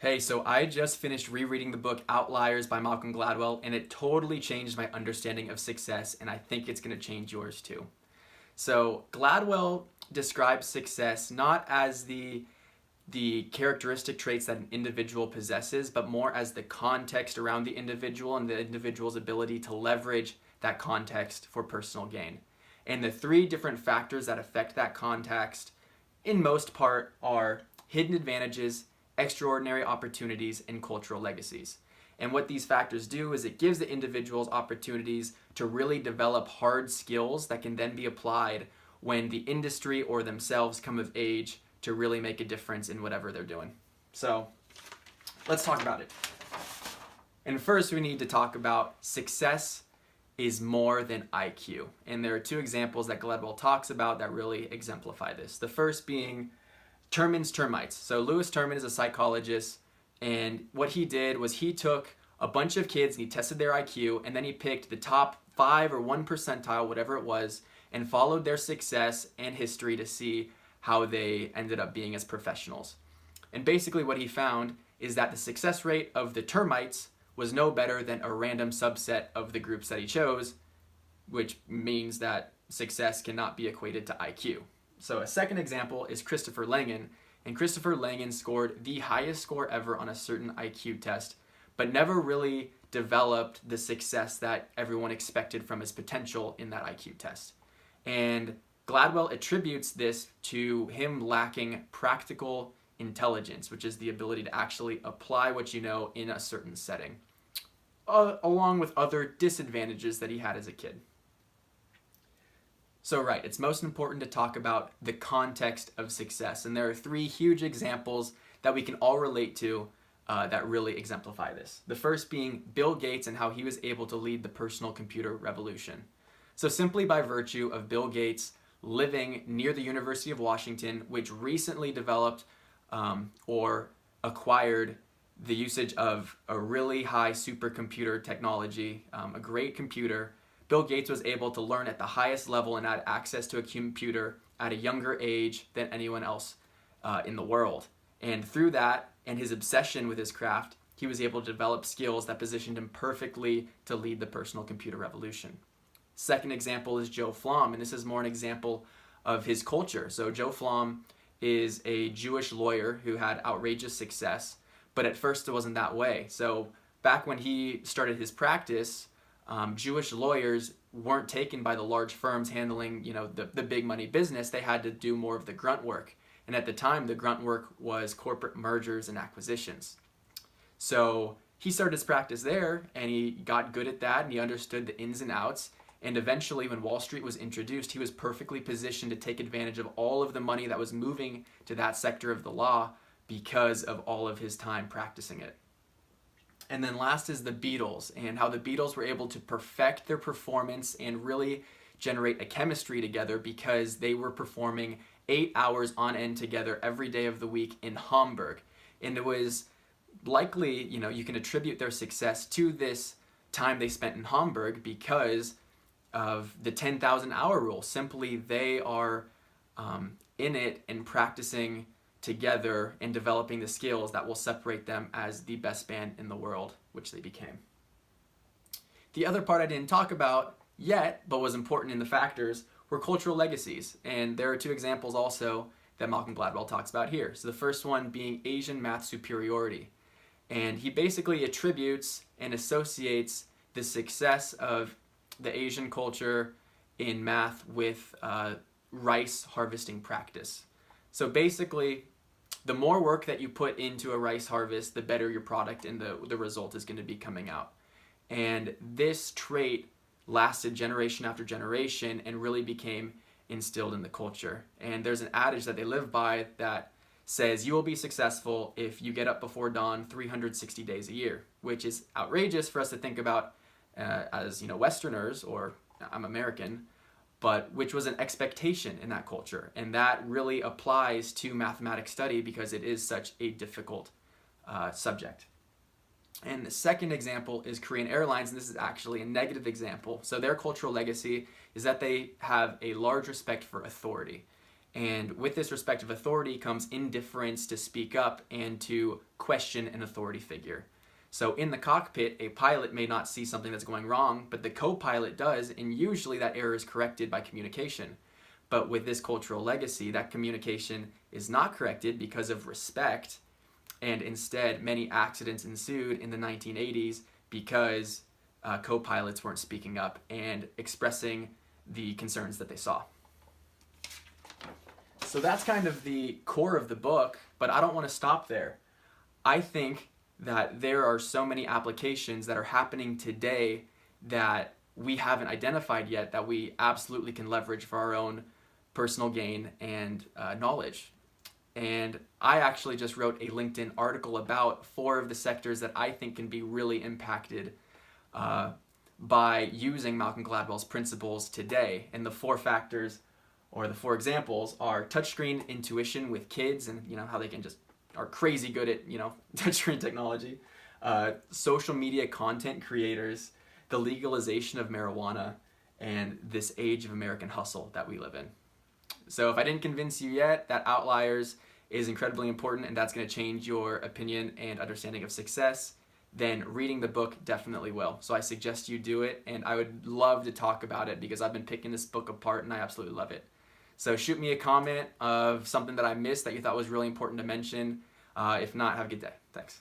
Hey, so I just finished rereading the book Outliers by Malcolm Gladwell, and it totally changed my understanding of success, and I think it's going to change yours too. So, Gladwell describes success not as the characteristic traits that an individual possesses, but more as the context around the individual and the individual's ability to leverage that context for personal gain. And the three different factors that affect that context, in most part, are hidden advantages, extraordinary opportunities, and cultural legacies. And what these factors do is it gives the individuals opportunities to really develop hard skills that can then be applied when the industry or themselves come of age to really make a difference in whatever they're doing. So let's talk about it. And first we need to talk about success is more than IQ. And there are two examples that Gladwell talks about that really exemplify this. The first being Terman's termites. So Louis Terman is a psychologist, and what he did was he took a bunch of kids and he tested their IQ, and then he picked the top 5 or 1 percentile, whatever it was, and followed their success and history to see how they ended up being as professionals. And basically what he found is that the success rate of the termites was no better than a random subset of the groups that he chose, which means that success cannot be equated to IQ. So a second example is Christopher Langan, and Christopher Langan scored the highest score ever on a certain IQ test, but never really developed the success that everyone expected from his potential in that IQ test. And Gladwell attributes this to him lacking practical intelligence, which is the ability to actually apply what you know in a certain setting, along with other disadvantages that he had as a kid. So right, it's most important to talk about the context of success. And there are 3 huge examples that we can all relate to that really exemplify this. The first being Bill Gates and how he was able to lead the personal computer revolution. So simply by virtue of Bill Gates living near the University of Washington, which recently developed or acquired the usage of a really high supercomputer technology, a great computer, Bill Gates was able to learn at the highest level and had access to a computer at a younger age than anyone else in the world. And through that and his obsession with his craft, he was able to develop skills that positioned him perfectly to lead the personal computer revolution. Second example is Joe Flom, and this is more an example of his culture. So Joe Flom is a Jewish lawyer who had outrageous success, but at first it wasn't that way. So back when he started his practice, Jewish lawyers weren't taken by the large firms handling, the big money business. They had to do more of the grunt work. And at the time, the grunt work was corporate mergers and acquisitions. So he started his practice there, and he got good at that, and he understood the ins and outs. And eventually, when Wall Street was introduced, he was perfectly positioned to take advantage of all of the money that was moving to that sector of the law because of all of his time practicing it. And then last is the Beatles, and how the Beatles were able to perfect their performance and really generate a chemistry together because they were performing 8 hours on end together every day of the week in Hamburg. And it was likely, you can attribute their success to this time they spent in Hamburg because of the 10,000 hour rule. Simply, they are in it and practicing together and developing the skills that will separate them as the best band in the world, which they became. The other part I didn't talk about yet, but was important in the factors, were cultural legacies. And there are 2 examples also that Malcolm Gladwell talks about here. So the first one being Asian math superiority. And he basically attributes and associates the success of the Asian culture in math with rice harvesting practice. So basically, the more work that you put into a rice harvest, the better your product and the result is going to be coming out. And this trait lasted generation after generation and really became instilled in the culture. And there's an adage that they live by that says you will be successful if you get up before dawn 360 days a year, which is outrageous for us to think about as Westerners, or I'm American, but which was an expectation in that culture. And that really applies to mathematics study because it is such a difficult subject. And the second example is Korean Airlines, and this is actually a negative example. So their cultural legacy is that they have a large respect for authority. And with this respect of authority comes indifference to speak up and to question an authority figure. So in the cockpit, a pilot may not see something that's going wrong, but the co-pilot does, and usually that error is corrected by communication. But with this cultural legacy, that communication is not corrected because of respect, and instead many accidents ensued in the 1980s because co-pilots weren't speaking up and expressing the concerns that they saw. So that's kind of the core of the book, but I don't want to stop there. I think that there are so many applications that are happening today that we haven't identified yet that we absolutely can leverage for our own personal gain and knowledge. And I actually just wrote a LinkedIn article about 4 of the sectors that I think can be really impacted by using Malcolm Gladwell's principles today. And the 4 factors, or the 4 examples, are touchscreen intuition with kids, and how they can just are crazy good at touchscreen technology, social media content creators, the legalization of marijuana, and this age of American hustle that we live in. So if I didn't convince you yet that Outliers is incredibly important and that's going to change your opinion and understanding of success, then reading the book definitely will. So I suggest you do it, and I would love to talk about it because I've been picking this book apart and I absolutely love it. So shoot me a comment of something that I missed that you thought was really important to mention. If not, have a good day. Thanks.